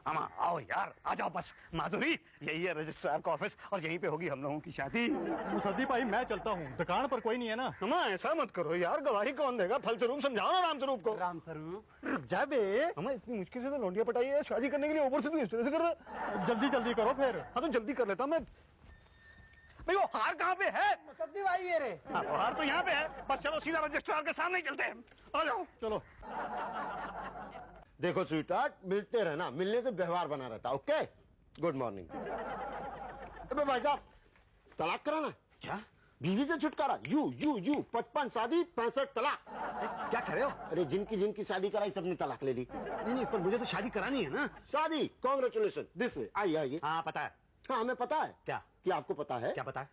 अमा आओ यार, आ जाओ बस। माधुरी, यही है रजिस्ट्रार का ऑफिस और यहीं पे होगी हम लोगों की शादी। मुसद्दी भाई मैं चलता हूँ, दुकान पर कोई नहीं है ना। अमा ऐसा मत करो यार, गवाही कौन देगा? फलस्वरूप समझाओ ना रामस्वरूप को। रामस्वरूप रुक जा बे। अमा इतनी मुश्किल से तो लौंडिया पटाई है शादी करने के लिए, ऊपर से तू इस तरह से कर रहा है। जल्दी जल्दी करो फिर। हाँ तो जल्दी कर लेता हूँ मैं। भाई वो हार कहाँ पे है? मुसद्दी भाई ये रे। हाँ वो हार तो यहाँ पे है। बस चलो सीधा रजिस्ट्रार के सामने ही चलते हैं। आ जाओ चलो। देखो स्वीटहार्ट, मिलते रहना, मिलने से व्यवहार बना रहता। Okay, good morning. अबे भाई साहब, तलाक कराना क्या? बीवी से छुटकारा? यू 55 शादी 65 तलाक। क्या कह रहे हो? अरे जिनकी शादी कराई सबने तलाक ले ली। नहीं पर मुझे तो शादी करानी है ना। शादी? कांग्रेचुलेशन, दिस वे, आइए। हाँ पता है। हाँ हमें पता है। क्या? कि आपको पता है? क्या पता है?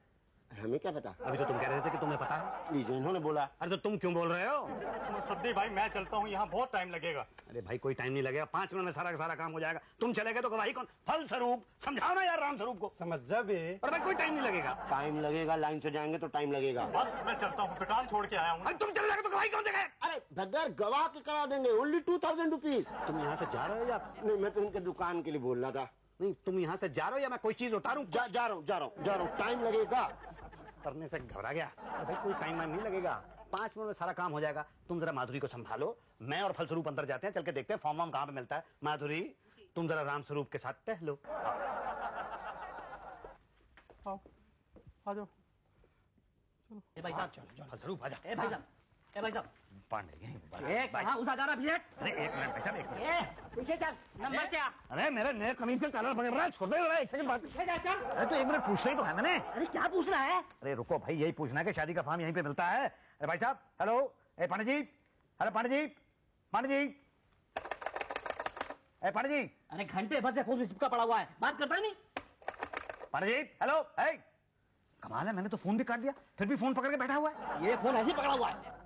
हमें क्या पता? अभी तो तुम कह रहे थे कि तुम्हें पता है। लीजिए, इन्होंने बोला। अरे तो तुम क्यों बोल रहे हो? मुसद्दी भाई मैं चलता हूँ, यहाँ बहुत टाइम लगेगा। अरे भाई कोई टाइम नहीं लगेगा, 5 मिनट में सारा का सारा काम हो जाएगा। तुम चले गए तो गवाही कौन? फलस्वरूप समझाओ ना यार रामस्वरूप को। समझ जा बे। अरे भाई कोई टाइम नहीं लगेगा। टाइम लगेगा, लाइन से जाएंगे तो टाइम लगेगा। बस मैं चलता हूँ, दुकान छोड़ के आया हूँ। अरे तुम चले जाओगे तो गवाही कौन देगा? अरे बगैर गवाह के करा देंगे, ओनली 2000 रुपीज। तुम यहाँ से जा रहे हो या नहीं, मैं तो उनके दुकान के लिए बोल रहा था। नहीं? तुम यहाँ से जा रहे हो या मैं कोई चीज उतारूं? जा रहा हूँ, टाइम लगेगा। करने से घबरा गया। भाई कोई टाइम नहीं लगेगा, 5 मिनट में सारा काम हो जाएगा। तुम जरा माधुरी को संभालो, मैं और फलस्वरूप अंदर जाते हैं, चल के देखते हैं फॉर्म कहाँ पे मिलता है। माधुरी तुम जरा रामस्वरूप के साथ टहलो। आओ, आ जाओ। ए भाई साहब, चलो फलस्वरूप आजा। ए भाई साहब, ए भाई साहब, पांडे कहाँ घुसा जा रहा अभिषेक? अरे 1 मिनट भाई साहब, 1 मिनट। ए पीछे चल, नंबर क्या? अरे मेरे नए कमीज का कलर बदल रहा है, छोड़ दे जरा, 1 सेकंड बाद। पीछे जा चल। अरे तो 1 मिनट पूछना ही तो है मैंने। अरे क्या पूछ रहा है? अरे रुको भाई, यही पूछना है कि शादी का फॉर्म यहीं पे मिलता है। अरे भाई साहब, हेलो। ए पांडे जी, हेलो पांडे जी, पांडे जी, ए पांडे जी। अरे घंटे भर से फोन चिपका पड़ा हुआ है, बात करता ही नहीं। पांडे जी, हेलो। ए कमाल है, मैंने तो फोन भी काट दिया, फिर भी फोन पकड़ के बैठा हुआ है। ये फोन ऐसे ही पकड़ा हुआ है।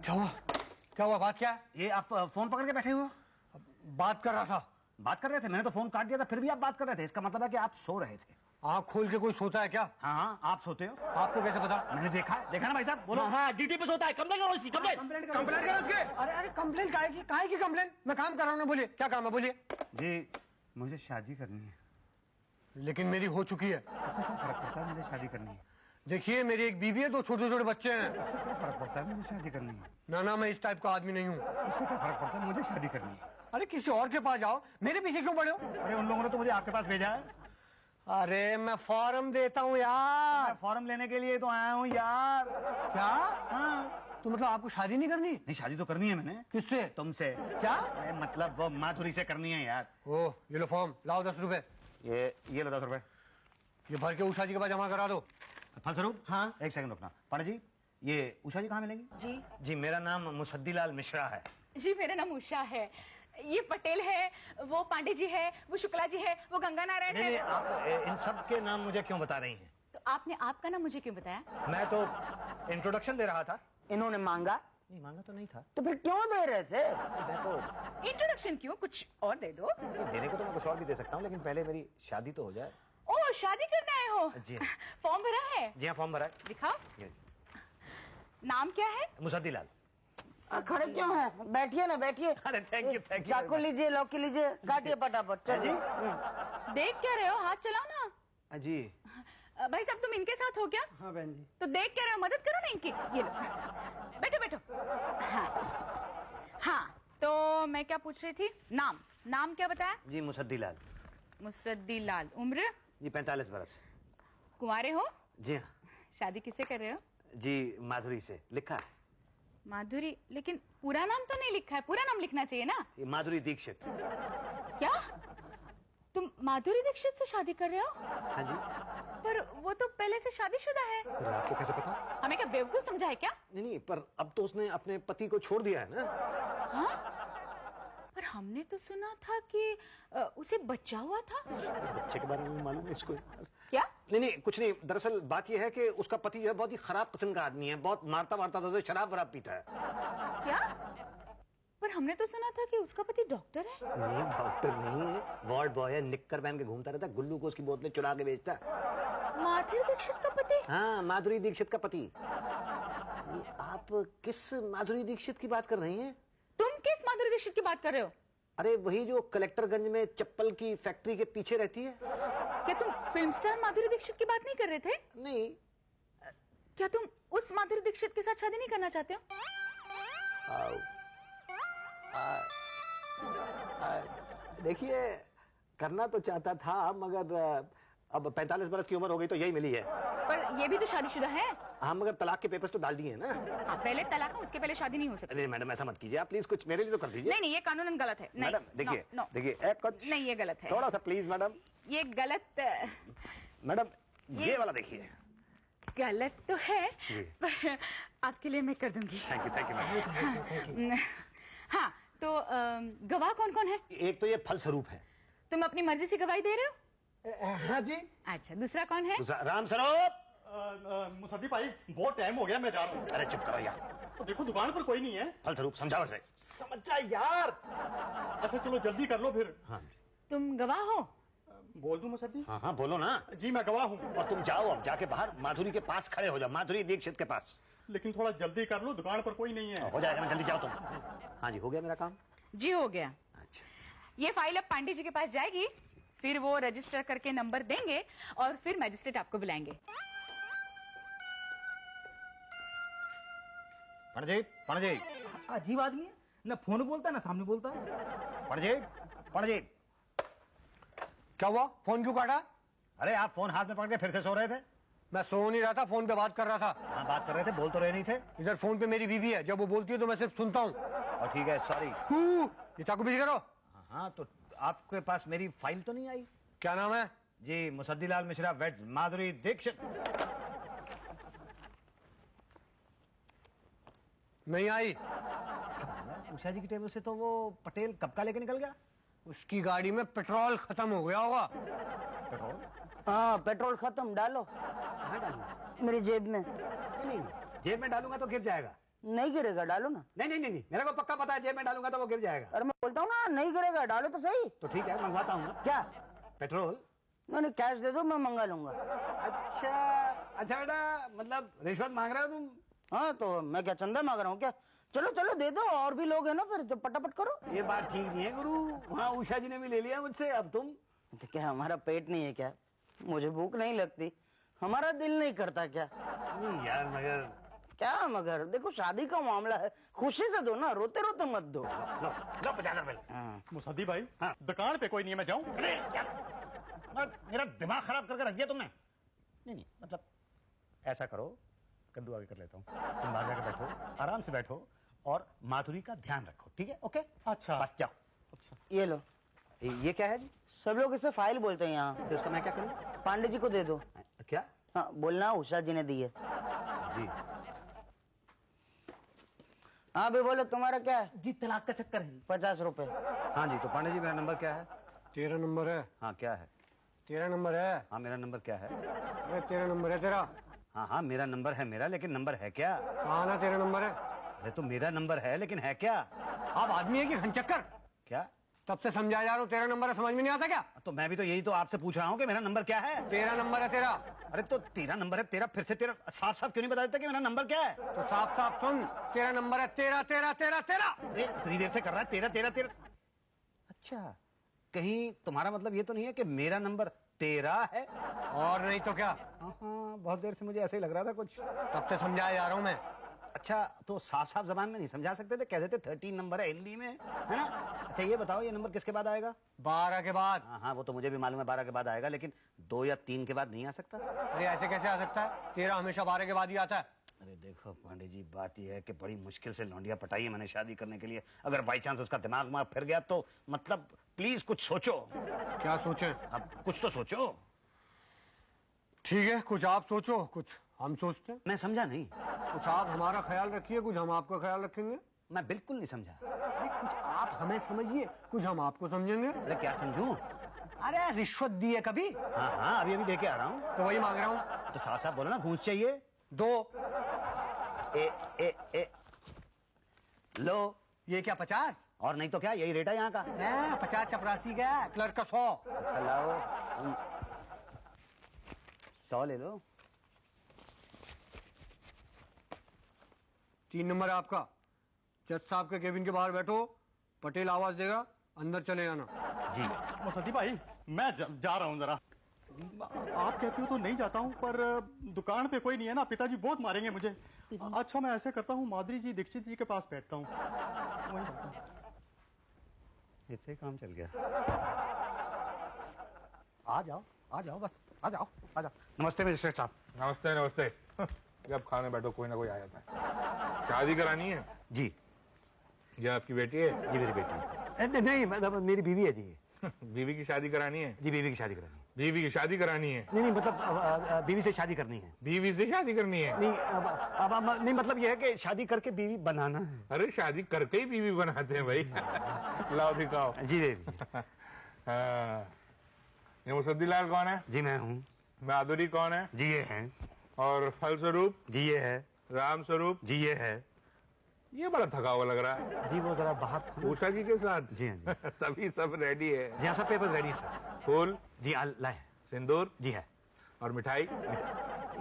क्या हुआ? बात क्या है? ये आप फोन पकड़ के बैठे हुए हो? बात कर रहा था। बात कर रहे थे, मैंने तो फोन काट दिया था, फिर भी आप बात कर रहे थे। इसका मतलब है कि आप सो रहे थे। आँख खोल के कोई सोता है क्या? हाँ हाँ, आप सोते हो। आपको कैसे पता? मैंने देखा ना भाई साहब, बोलो। हाँ ड्यूटी पे सोता है। कंप्लेंट करो इसकी, कंप्लेंट। कंप्लेंट करो उसके। अरे कंप्लेंट काहे की कंप्लेंट? मैं काम कर रहा हूँ ना, बोलिए क्या काम है, बोलिए। जी मुझे शादी करनी है। लेकिन मेरी हो चुकी है। इससे क्या फर्क पड़ता है? मुझे शादी करनी है। देखिए मेरी एक बीवी है, 2 छोटे छोटे बच्चे हैं। इससे क्या फर्क पड़ता है? मुझे शादी करनी है। ना मैं इस टाइप का आदमी नहीं हूँ। इससे क्या फर्क पड़ता है? मुझे शादी करनी है। अरे किसी और के पास जाओ, मेरे पीछे क्यों पड़े हो? अरे उन लोगों ने तो मुझे आपके पास भेजा है। अरे मैं फॉर्म देता हूँ यार। मैं फॉर्म लेने के लिए तो आया हूँ यार। क्या? हाँ। तो मतलब आपको शादी नहीं करनी? नहीं शादी तो करनी है मैंने। किससे? तुमसे। क्या? अरे मतलब वो माधुरी से करनी है यार। ओह ये लो फॉर्म, लाओ 10 रुपए। ये लो 10 रुपए। ये भर के उषा जी के पास जमा करा दो। फलस्वरूप। हाँ। 1 सेकंड रुकना। पांडे जी, ये उषा जी कहाँ मिलेंगी? जी जी मेरा नाम मुसद्दीलाल मिश्रा है। जी, मेरा नाम उषा है। ये पटेल है, वो पांडे जी है, वो शुक्ला जी है, वो गंगा नारायण नहीं, है। आप इन सब के नाम मुझे क्यों बता रही हैं? तो आपने आपका नाम मुझे क्यों बताया? मैं तो इंट्रोडक्शन दे रहा था। इन्होंने मांगा नहीं मांगा तो नहीं था। तो फिर क्यों दे रहे थे? मैं तो इंट्रोडक्शन क्यों, कुछ और दे दो। देने को तो मैं कुछ और भी दे सकता हूँ, लेकिन पहले मेरी शादी तो हो जाए। ओ शादी करने आए हो? जी। फॉर्म भरा है? जी हाँ, फॉर्म भरा है। दिखाओ। ये, नाम क्या है? मुसद्दीलाल। खड़े क्यों हैं? बैठिए ना, बैठिए। अरे थैंक यू चाकू लीजिए, लौकी लीजिए, काटिए फटाफट। चलिए। देख क्या रहे हो, हाथ चलाओ ना। जी। भाई साहब तुम इनके साथ हो क्या? हाँ बहन जी। तो देख क्या रहे हो, मदद करो ना इनकी। ये लो, बैठो बैठो। हाँ तो मैं क्या पूछ रही थी? नाम क्या बताया? जी मुसद्दीलाल। मुसद्दीलाल। उम्र? जी 45 बरस। कुंवारे हो? जी हाँ। शादी किससे कर रहे हो? जी माधुरी से। लिखा है माधुरी, लेकिन पूरा नाम तो नहीं लिखा है, पूरा नाम लिखना चाहिए ना। ये माधुरी दीक्षित। क्या तुम माधुरी दीक्षित से शादी कर रहे हो? हाँ जी। पर वो तो पहले से शादीशुदा है। पर आपको कैसे पता? हमें क्या बेवकूफ समझा है क्या? नहीं, पर अब तो उसने अपने पति को छोड़ दिया है ना। हाँ? पर हमने तो सुना था कि उसे बच्चा हुआ था। बच्चे के बारे में मालूम है इसको? क्या? नहीं कुछ नहीं। दरअसल बात यह है कि उसका पति जो है बहुत ही खराब किस्म का आदमी है, बहुत मारता था, तो शराब वराब पीता है। क्या? पर हमने तो सुना था कि उसका पति डॉक्टर है। नहीं डॉक्टर नहीं है, वार्ड बॉय है, निक्कर पहन के घूमता रहता है, ग्लूकोज की बोतलें चुरा के बेचता है। माधुरी दीक्षित का पति? हाँ माधुरी दीक्षित का पति। ये आप किस माधुरी दीक्षित की बात कर रही हैं? तुम किस माधुरी दीक्षित की बात कर रहे हो? अरे वही जो कलेक्टरगंज में चप्पल की फैक्ट्री के पीछे रहती है। क्या तुम फिल्म स्टार माधुरी दीक्षित की बात नहीं कर रहे थे? नहीं। क्या तुम उस माधुरी दीक्षित के साथ शादी नहीं करना चाहते हो? देखिए, करना तो चाहता था, मगर अब 45 बरस की उम्र हो गई तो यही मिली है। पर ये भी तो शादीशुदा है। हाँ, मगर तलाक के पेपर्स तो डाल दिए हैं ना। हाँ, पहले तलाक है, उसके पहले शादी नहीं हो सकती। अरे मैडम, ऐसा मत कीजिए आप, प्लीज कुछ मेरे लिए तो कर दीजिए। नहीं नहीं, ये कानूनन गलत है। नहीं, मैडम देखिए, नो, नो, देखिए कुछ नहीं, ये गलत है। थोड़ा सा प्लीज मैडम। ये गलत मैडम ये वाला देखिए। गलत तो है, जी। पर आपके लिए मैं कर दूंगी। Thank you madam. हाँ, तो गवाह कौन कौन है? एक तो ये फलस्वरूप है। तुम अपनी मर्जी से गवाही दे रहे हो? हाँ जी। अच्छा, दूसरा कौन है? दूसरा राम स्वरूप। मुसद्दी भाई, बहुत टाइम हो गया, मैं जा रहा हूँ। अरे चुप करो यार। तो देखो दुकान पर कोई नहीं है। फलस्वरूप समझाओ इसे। समझ जा यार। अच्छा चलो जल्दी कर लो फिर। हाँ तुम गवाह हो? बोल दूं मुसद्दी? हाँ हाँ बोलो ना। जी मैं गवाह हूँ। और तुम जाओ, अब जाके बाहर माधुरी के पास खड़े हो जाओ, माधुरी दीक्षित के पास। लेकिन थोड़ा जल्दी कर लो, दुकान पर कोई नहीं है। हो जाएगा ना, जल्दी जाओ तुम। हाँ जी, हो गया मेरा काम। जी हो गया। अच्छा, ये फाइल अब पांडे जी के पास जाएगी, फिर वो रजिस्टर करके नंबर देंगे और फिर मैजिस्ट्रेट आपको बुलाएंगे। पणजी अजीब आदमी है, ना फोन बोलता ना सामने बोलता है। पणजी क्या हुआ? फोन क्यों काटा? अरे आप फोन हाथ में पकड़ के फिर से सो रहे थे? मैं सो नहीं रहा था, फोन पे बात कर रहा था। हाँ बात कर रहे थे, बोल तो रहे नहीं थे। इधर फोन पे मेरी बीवी है, जब वो बोलती है तो मैं सिर्फ सुनता हूँ। और ठीक है, सॉरी। ये चाकू पीछे करो। हाँ तो आपके पास मेरी फाइल तो नहीं आई? क्या नाम है? जी, मुसद्दीलाल मिश्रा वेड्स माधुरी दीक्षित। नहीं आई। उषा जी की टेबल से तो वो पटेल कब का लेके निकल गया? उसकी गाड़ी में पेट्रोल खत्म हो गया होगा। पेट्रोल? हाँ, पेट्रोल खत्म, डालो कहाँ डालूंगा? मेरी जेब में। नहीं, जेब में डालूंगा तो गिर जाएगा। नहीं गिरेगा, डालो ना। नहीं, मेरे को पक्का पता है, जेब में डालूंगा तो वो गिर जाएगा। अरे मैं बोलता हूँ ना, नहीं गिरेगा, डालो तो सही। तो ठीक है, मंगवाता हूँ ना। क्या? पेट्रोल? नहीं, कैश दे दो, मैं मंगा लूंगा। अच्छा बेटा, मतलब रिश्वत मांग रहे हो तुम? हाँ, तो मैं क्या चंदा मांग रहा हूँ क्या? चलो चलो दे दो, और भी लोग हैं ना, फिर तो पटापट करो। ये बात ठीक नहीं है गुरु, वहाँ उषा जी ने भी ले लिया मुझसे, अब तुम। तो क्या हमारा पेट नहीं है क्या? मुझे भूख नहीं लगती? हमारा दिल नहीं करता क्या? नहीं यार, मगर क्या मगर? देखो शादी का मामला है, खुशी से दो ना, रोते रोते मत दो। लो 50 रुपए। मुसद्दी भाई, हाँ। दुकान पे कोई नहीं है, मैं जाऊँ? अरे क्या मेरा दिमाग खराब करके रख दिया तुमने। नहीं, मतलब ऐसा करो, कद्दू आगे कर लेता हूँ, तुम बाहर जाकर बैठो, आराम से बैठो और माधुरी का ध्यान रखो, ठीक है? ओके, अच्छा। बस जाओ। ये लो। ये क्या है जी? सब लोग इसे फाइल बोलते हैं यहाँ। तो इसका मैं क्या करूँ? पांडे जी को दे दो। क्या? हाँ, बोलना उषा जी ने दी है। जी हाँ भी बोलो, तुम्हारा क्या है? जी तलाक का चक्कर है। 50 रुपए। हाँ जी, तो पांडे जी मेरा नंबर क्या है? 13 नंबर है। हाँ क्या है? 13 नंबर है। हाँ मेरा नंबर क्या है? अरे 13 नंबर है तेरा। हाँ मेरा नंबर है मेरा, लेकिन नंबर है क्या? कहा ना 13 नंबर है। अरे तो मेरा नंबर है, लेकिन है क्या? आप आदमी है कि घनचक्कर? क्या? तब से समझा जा रहा हूँ, 13 नंबर है, समझ में नहीं आता क्या? तो मैं भी तो यही तो आपसे पूछ रहा हूँ कि मेरा नंबर क्या है? 13 नंबर है तेरा। अरे तो 13 नंबर है तेरा, फिर से तेरा साफ साफ क्यों नहीं बता देता कि मेरा नंबर क्या है? तो साफ साफ सुन, 13 नंबर है, 13 13 13 13। अरे इतनी देर से कर रहा है 13 13 13। अच्छा, कहीं तुम्हारा मतलब ये तो नहीं है कि मेरा नंबर 13 है? और नहीं तो क्या? हाँ, बहुत देर से मुझे ऐसे ही लग रहा था कुछ। तब से समझाया जा रहा हूँ मैं। अच्छा, तो साफ साफ जबान में नहीं समझा सकते थे? कह देते 13 नंबर है हिंदी में, है ना? अच्छा ये बताओ, ये नंबर किसके बाद आएगा? 12 के बाद। हाँ वो तो मुझे भी मालूम है 12 के बाद आएगा, लेकिन 2 या 3 के बाद नहीं आ सकता? अरे ऐसे कैसे आ सकता है? 13 हमेशा 12 के बाद ही आता है। अरे देखो पांडे जी, बात यह है कि बड़ी मुश्किल से लौंडिया पटाई है मैंने शादी करने के लिए। अगर बाई चांस उसका दिमाग मार फिर गया तो मतलब प्लीज कुछ सोचो। क्या सोचे? अब कुछ तो सोचो। ठीक है, कुछ आप सोचो, कुछ हम सोचते हैं। मैं समझा नहीं। कुछ आप हमारा ख्याल रखिए, कुछ हम आपका ख्याल रखेंगे। मैं बिल्कुल नहीं समझा। अरे कुछ आप हमें समझिए, कुछ हम आपको समझेंगे। अरे क्या समझूं? अरे रिश्वत दी है कभी? हाँ अभी अभी दे के आ रहा हूँ। तो वही मांग रहा हूँ। तो साफ साफ बोलो ना, घूंस चाहिए? 2। ए लो। ये क्या 50? और नहीं तो क्या, यही रेट है यहाँ का। 50 चपरासी का, क्लर्क का 100। अच्छा लाओ 100 ले लो। 3 नंबर आपका। जज साहब के केबिन के बाहर बैठो, पटेल आवाज देगा, अंदर चले आना। जी मुसद्दी भाई मैं जा रहा हूँ जरा। आप कहते हो तो नहीं जाता हूँ, पर दुकान पे कोई नहीं है ना, पिताजी बहुत मारेंगे मुझे। अच्छा मैं ऐसे करता हूँ, माधुरी जी दीक्षित जी के पास बैठता हूँ, वहीं रहता हूँ। इससे काम चल गया। आ जाओ बस, आ जाओ। नमस्ते मजिस्ट्रेट साहब। नमस्ते नमस्ते। जब खाने बैठो कोई ना कोई आ जाता है। शादी करानी है? जी ये आपकी बेटी है? जी मेरी बेटी। नहीं मतलब मेरी बीवी है जी। बीवी की शादी करानी है? जी बीवी की शादी करानी है। बीवी की शादी करानी है? नहीं मतलब बीवी से शादी करनी है। बीवी से शादी करनी है? नहीं अब नहीं मतलब ये है कि शादी करके बीवी बनाना है। अरे शादी करके ही बीवी बनाते हैं भाई। लाओ दिखाओ। जी जी। हाँ। ये मुसद्दी लाल कौन है? जी मैं हूँ। माधुरी कौन है? जी ये है। और फलस्वरूप? जी ये है। राम स्वरूप? जी ये है। ये बड़ा थका हुआ लग रहा है। जी वो जरा बाहर था ना। उषा जी के साथ? जी हाँ जी। तभी सब रेडी है। जी हाँ सब पेपर्स रेडी है सर। फूल? जी लाए। सिंदूर? जी है। और मिठाई?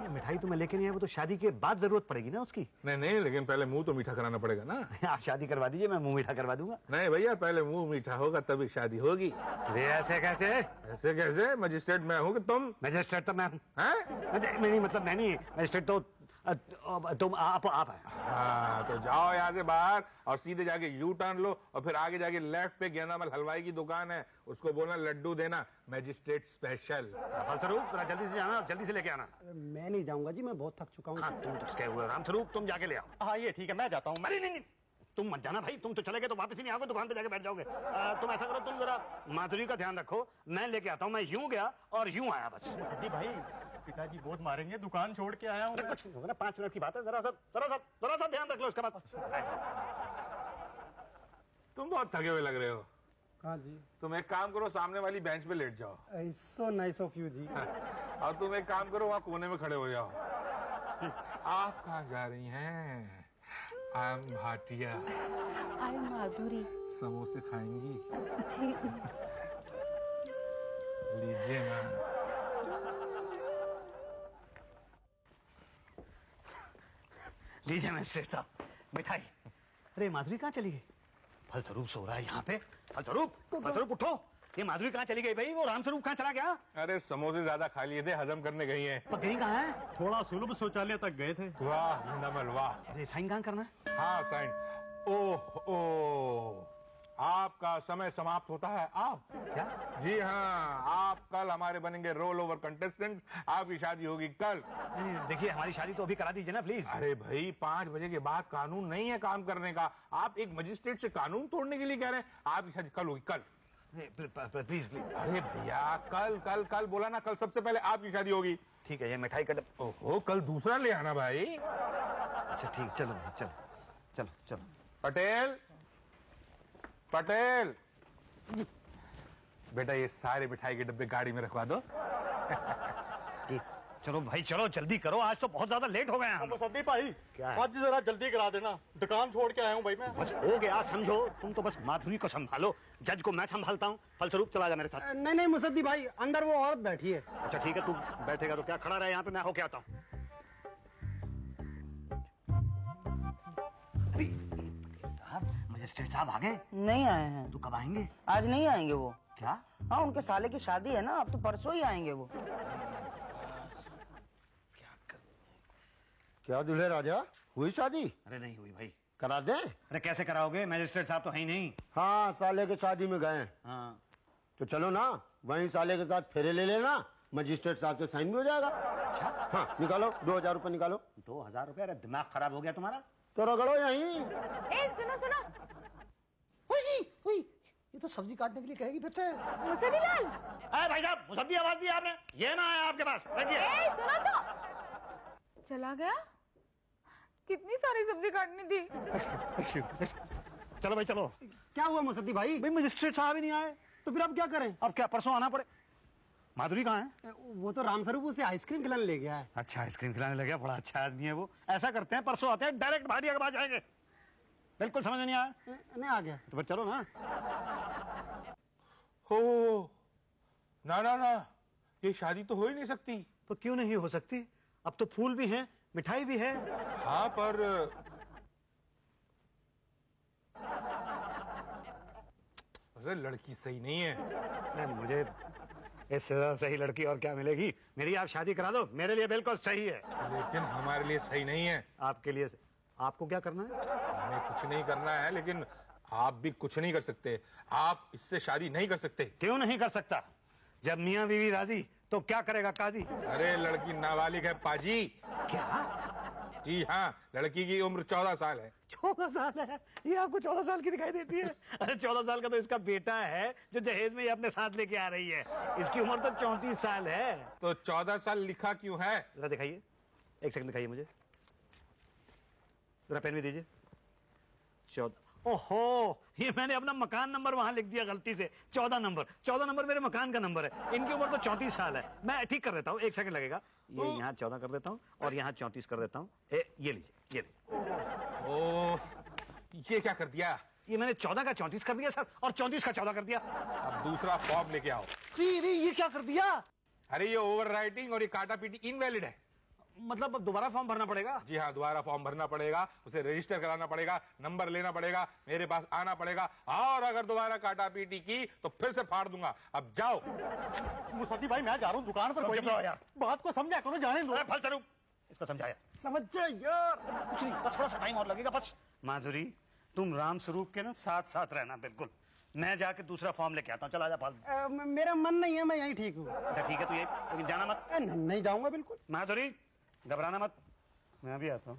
मिठाई तो मैं लेके नहीं आया, वो तो शादी के बाद जरूरत पड़ेगी ना उसकी। नहीं लेकिन पहले मुंह तो मीठा कराना पड़ेगा ना। आप शादी करवा दीजिए, मैं मुंह मीठा करवा दूंगा। नहीं भैया पहले मुंह मीठा होगा तभी शादी होगी। अरे ऐसे कैसे? ऐसे कैसे? मजिस्ट्रेट मैं हूँ कि तुम? मजिस्ट्रेट तो मैं हूँ। हैं? नहीं मतलब मैं नहीं, मजिस्ट्रेट तो तुम आप है। हाँ तो जाओ यहाँ से बाहर और सीधे जाके यू टर्न लो और फिर आगे जाके लेफ्ट पे गेंदामल हलवाई की दुकान है, उसको बोलना लड्डू देना, मैजिस्ट्रेट स्पेशल। फलस्वरूप जरा जल्दी से जाना, जल्दी से लेके आना। मैं नहीं जाऊंगा जी, मैं बहुत थक चुका हूँ। हाँ तुम तो कहे हुए रामस्वरूप, तुम जाके ले आओ। हाँ ये ठीक है, मैं जाता हूँ। अरे नहीं तुम मत जाना भाई, तुम तो चले गए तो वापस ही नहीं आओगे, दुकान पे जाके बैठ जाओगे। तुम ऐसा करो, तुम जरा माधुरी का ध्यान रखो, मैं लेके आता हूँ। मैं यूं गया और यूं आया बस। मुसद्दी भाई पिताजी बहुत मारेंगे, दुकान छोड़ के आया हूँ। कुछ नहीं होगा ना, 5 मिनट की बात है, जरा सा ध्यान रख लो उसके बाद। तुम बहुत थके हुए लग रहे हो। हाँ जी। तुम एक काम करो, सामने वाली बेंच पे लेट जाओ। सो नाइस ऑफ यू जी। और तुम एक काम करो, वहाँ कोने में खड़े हो जाओ। आप कहाँ जा रही हैं? I am Bhatia. I Madhuri. समोसे खाएंगी? लीजिए ना। लीजिए मजिस्ट्रेट साहब मिठाई। अरे माधुरी कहाँ चली गई? फलस्वरूप सो रहा है यहाँ पे। फलस्वरूप उठो, ये माधुरी कहाँ चली गई भाई? वो रामस्वरूप कहाँ चला गया? अरे समोसे ज्यादा खा लिए थे, हजम करने गई हैं। पर कहीं कहाँ है? थोड़ा सुलभ शौचालय तक गए थे। वाह जिंदामल वाह। अरे साइन कहाँ करना है? हाँ साइन। ओह आपका समय समाप्त होता है। आप क्या? जी हाँ, आप कल हमारे बनेंगे रोल ओवर कंटेस्टेंट। आपकी शादी होगी कल। नहीं देखिए हमारी शादी तो अभी करा दीजिए ना प्लीज। अरे भाई 5 बजे के बाद कानून नहीं है काम करने का। आप एक मजिस्ट्रेट से कानून तोड़ने के लिए कह रहे हैं? आपकी शादी कल होगी कल। प्लीज। अरे भैया कल कल कल बोला ना, कल सबसे पहले आपकी शादी होगी। ठीक है, ये मिठाई का ओहो कल दूसरा ले आना भाई। अच्छा ठीक, चलो चलो चलो चलो। पटेल पटेल बेटा ये सारे मिठाई के डब्बे गाड़ी में रखवा दो। जी चलो भाई चलो जल्दी करो, आज तो बहुत ज्यादा लेट हो गए हैं हम। मुसद्दी भाई क्या है? आज जरा जल्दी करा देना, दुकान छोड़ के आया हूँ भाई मैं। बस हो गया, समझो तुम तो बस माधुरी को संभालो, जज को मैं संभालता हूँ। फलस्वरूप चला जा मेरे साथ। नहीं मुसद्दी भाई, अंदर वो औरत बैठी है। अच्छा ठीक है, तू बैठेगा तो क्या खड़ा रहे यहाँ पे, मैं होके आता हूँ। साहब मजिस्ट्रेट साहब आ गए? नहीं आए हैं। तो कब आएंगे? आज नहीं आएंगे वो। क्या? हाँ उनके साले की शादी है ना, अब तो परसों ही आएंगे वो। क्या दूल्हे राजा, हुई शादी? अरे नहीं हुई भाई। करा दे? अरे कैसे कराओगे, मजिस्ट्रेट साहब तो है ही नहीं। हाँ साले के शादी में गए। हाँ तो चलो ना, वहीं साले के साथ फेरे ले लेना, मजिस्ट्रेट साहब के साइन भी हो जाएगा। अच्छा हाँ निकालो, 2000 रुपये निकालो। 2000 रुपये? अरे दिमाग खराब हो गया तुम्हारा? तो रगड़ो यहीं। ए सुनो सुनो, ये तो सब्जी काटने के लिए कहेगी फिर से। मुसद्दी लाल। अरे भाई साहब मुसद्दी आवाज दी आपने, ये ना आया आपके पास। रखिए। ए सुनो तो, चला गया। कितनी सारी सब्जी काटनी थी। चलो भाई चलो। क्या हुआ मुसद्दी भाई? भाई मजिस्ट्रेट साहब ही नहीं आए, तो फिर अब क्या करें? अब क्या परसों आना पड़े। माधुरी कहाँ है? वो तो रामस्वरूप उसे आइसक्रीम खिलाने ले गया है। अच्छा आइसक्रीम खिलाने लगे, बड़ा अच्छा आदमी है वो। ऐसा करते हैं परसों आते हैं, डायरेक्ट भाटिया के पास जाएंगे। बिल्कुल समझ नहीं आया नहीं आ गया तो फिर चलो ना। हो ना ये शादी तो हो ही नहीं सकती। तो क्यों नहीं हो सकती? अब तो फूल भी हैं, मिठाई भी है। हाँ पर अरे लड़की सही नहीं है। अरे मुझे इससे ज्यादा सही लड़की और क्या मिलेगी? मेरी आप शादी करा दो, मेरे लिए बिल्कुल सही है। लेकिन हमारे लिए सही नहीं है। आपके लिए आपको क्या करना है? हमें कुछ नहीं करना है, लेकिन आप भी कुछ नहीं कर सकते। आप इससे शादी नहीं कर सकते। क्यों नहीं कर सकता? जब मियाँ बीवी राजी तो क्या करेगा काजी? अरे लड़की नाबालिग है पाजी। क्या? जी हाँ, लड़की की उम्र 14 साल है। 14 साल है? ये आपको 14 साल की दिखाई देती है? अरे 14 साल का तो इसका बेटा है जो जहेज में ये अपने साथ लेके आ रही है। इसकी उम्र तो 34 साल है। तो 14 साल लिखा क्यों है? जरा दिखाइए, एक सेकंड दिखाइए मुझे, जरा पेन भी दीजिए। 14। ओहो, ये मैंने अपना मकान नंबर वहां लिख दिया गलती से। 14 नंबर, 14 नंबर मेरे मकान का नंबर है। इनकी उम्र तो 34 साल है। मैं ठीक कर देता हूँ, एक सेकंड लगेगा। ये यहाँ 14 कर देता हूँ और यहाँ 34 कर देता हूँ। ये लीजिए, ये लीजिए। ओ, ये क्या कर दिया? ये मैंने 14 का 34 कर दिया सर, और 34 का 14 कर दिया। अब दूसरा फॉर्म लेके आओ। ये क्या कर दिया? अरे ये ओवर राइटिंग और ये काटा पीटी इनवैलिड है। मतलब अब दोबारा फॉर्म भरना पड़ेगा? जी हाँ, दोबारा फॉर्म भरना पड़ेगा, उसे रजिस्टर कराना पड़ेगा, नंबर लेना पड़ेगा, मेरे पास आना पड़ेगा, और अगर दोबारा काटा पीटी की तो फिर से फाड़ दूंगा। अब जाओ। मुसद्दी भाई मैं जा रहा हूँ दुकान पर। कोई चुप रहो यार। बात को समझा करो, जाने दो। फलस्वरूप इसको समझाया। समझ जाए यार, कुछ नहीं, बस थोड़ा सा टाइम और लगेगा बस। माधुरी, तुम राम स्वरूप के ना साथ साथ रहना बिल्कुल। मैं जाके दूसरा फॉर्म लेके आता हूँ। चला जा फाल। मेरा मन नहीं है, मैं यहीं ठीक हूँ। अच्छा ठीक है, तू ये, लेकिन जाना मत। नहीं जाऊंगा बिल्कुल। माधुरी, घबराना मत, मैं भी आता हूँ।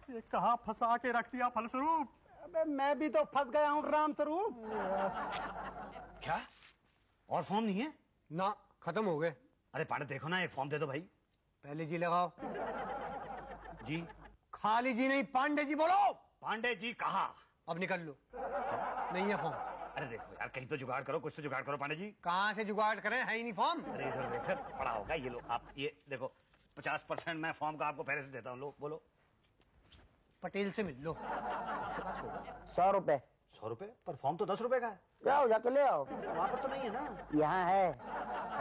ये कहाँ फंसा के रख दिया फलस्वरूप? अबे मैं भी तो फंस गया हूँ राम स्वरूप। क्या? और फॉर्म नहीं है? ना, खत्म हो गए। अरे पांडे देखो ना, एक फॉर्म दे दो भाई। पहले जी लगाओ। जी? खाली जी नहीं, पांडे जी बोलो। पांडे जी कहा? अब निकल लो, नहीं है फॉर्म। अरे देखो यार, कहीं तो जुगाड़ करो, कुछ तो जुगाड़ करो पांडे जी। कहाँ से जुगाड़ करें, है ही नहीं फॉर्म। अरे इधर देखो, पड़ा होगा। ये लो, आप ये देखो, 50% मैं फॉर्म का आपको पहले से देता हूँ। लो बोलो। पटेल से मिल लो। उसके पास होगा। 100 रुपए। 100 रुपए? पर फॉर्म तो 10 रुपए का है। जाओ जाके ले आओ। वहाँ पर तो नहीं है ना? यहाँ है।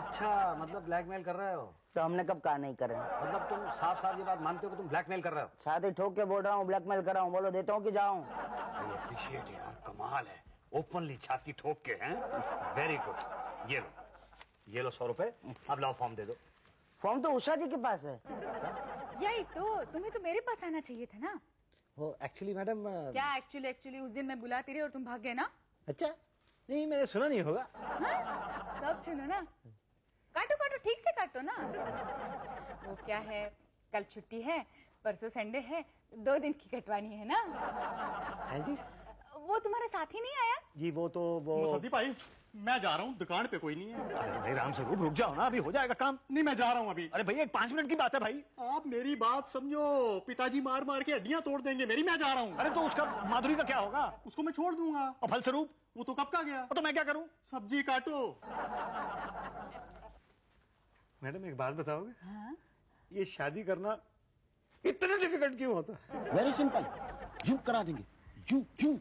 अच्छा, मतलब ब्लैकमेल कर रहे हो? तो हमने कब कहा नहीं करें? मतलब तुम साफ साफ ये बात मानते हो कि तुम ब्लैकमेल कर रहे हो? छाती ठोक के बोल रहा हूँ, ब्लैकमेल कर रहा हूँ। बोलो देता हूँ कि जाऊँ? आई अप्रिशिएट यार, कमाल है। ओपनली छाती ठोक के हैं। Very good. ये लो 100 रुपए। अब लाओ फॉर्म दे दो। फॉर्म तो उषा जी के पास है। यही तो, तुम्हें तो मेरे पास आना चाहिए था ना। वो एक्चुअली मैडम। क्या एक्चुअली उस दिन मैं बुलाती रही और तुम भाग गए ना। अच्छा, नहीं मैंने सुना नहीं होगा। हाँ? तब सुनो ना। काटो काटो, ठीक से काटो ना। वो क्या है, कल छुट्टी है, परसों संडे है, 2 दिन की कटवानी है ना। है जी? वो तुम्हारा साथी नहीं आया? जी वो मुसद्दी भाई मैं जा रहा हूँ, दुकान पे कोई नहीं है। अरे भाई राम स्वरूप, रुक जाओ ना, अभी हो जाएगा काम। नहीं मैं जा रहा हूँ अभी। अरे भैया, 5 मिनट की बात है भाई। आप मेरी बात समझो, पिताजी मार मार के हड्डियां तोड़ देंगे मेरी। मैं जा रहा हूँ। अरे तो उसका, माधुरी का क्या होगा? उसको मैं छोड़ दूंगा। और फलस्वरूप? वो तो कब का गया। तो मैं क्या करूं? सब्जी काटो। मैडम एक बात बताओगे? हाँ? ये शादी करना इतना डिफिकल्ट क्यों होता है? वेरी सिंपल, यू करा देंगे। यू यू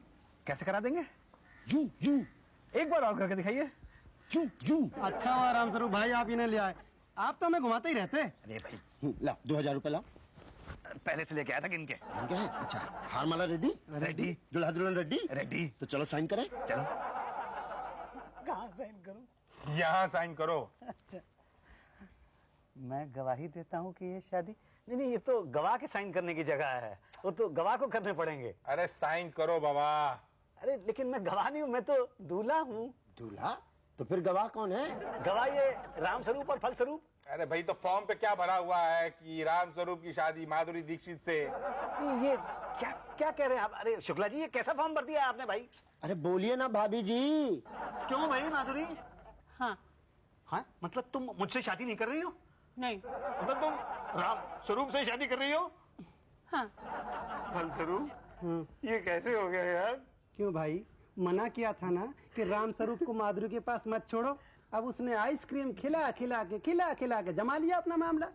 कैसे करा देंगे? यू यू एक बार और करके दिखाइए। You you. अच्छा हुआ राम स्वरूप भाई आप इन्हें ले आए, आप तो हमें घुमाते ही रहते। अरे भाई ला 2000 रुपए लाओ। पहले से लेके आया था किनके? ठीक है? अच्छा, हार माला रेडी? रेडी। दुल्हा दुल्हन रेडी? रेडी। तो चलो साइन करें। चलो। कहाँ साइन करूं? यहाँ साइन करो। अच्छा, मैं गवाही देता हूँ कि ये शादी, नहीं, ये तो गवाह के साइन करने की जगह है, वो तो गवाह को करने पड़ेंगे। अरे साइन करो बाबा। अरे लेकिन मैं गवाह नहीं हूँ, मैं तो दूल्हा हूँ। दूल्हा? तो फिर गवाह कौन है? गवाह ये राम स्वरूप और फलस्वरूप। अरे भाई, तो फॉर्म पे क्या भरा हुआ है कि राम स्वरूप की शादी माधुरी दीक्षित से? ये क्या क्या कह रहे हैं आप? अरे शुक्ला जी, ये कैसा फॉर्म भर दिया है आपने भाई? अरे बोलिए ना भाभी जी। क्यों भाई माधुरी? हाँ। हाँ मतलब तुम मुझसे शादी नहीं कर रही हो? नहीं। मतलब तुम राम स्वरूप से शादी कर रही हो? हाँ। फलस्वरूप, ये कैसे हो गया यार? क्यों भाई, मना किया था ना कि राम स्वरूप को माधुरी के पास मत छोड़ो। अब उसने आइसक्रीम खिला खिला के जमा लिया अपना मामला।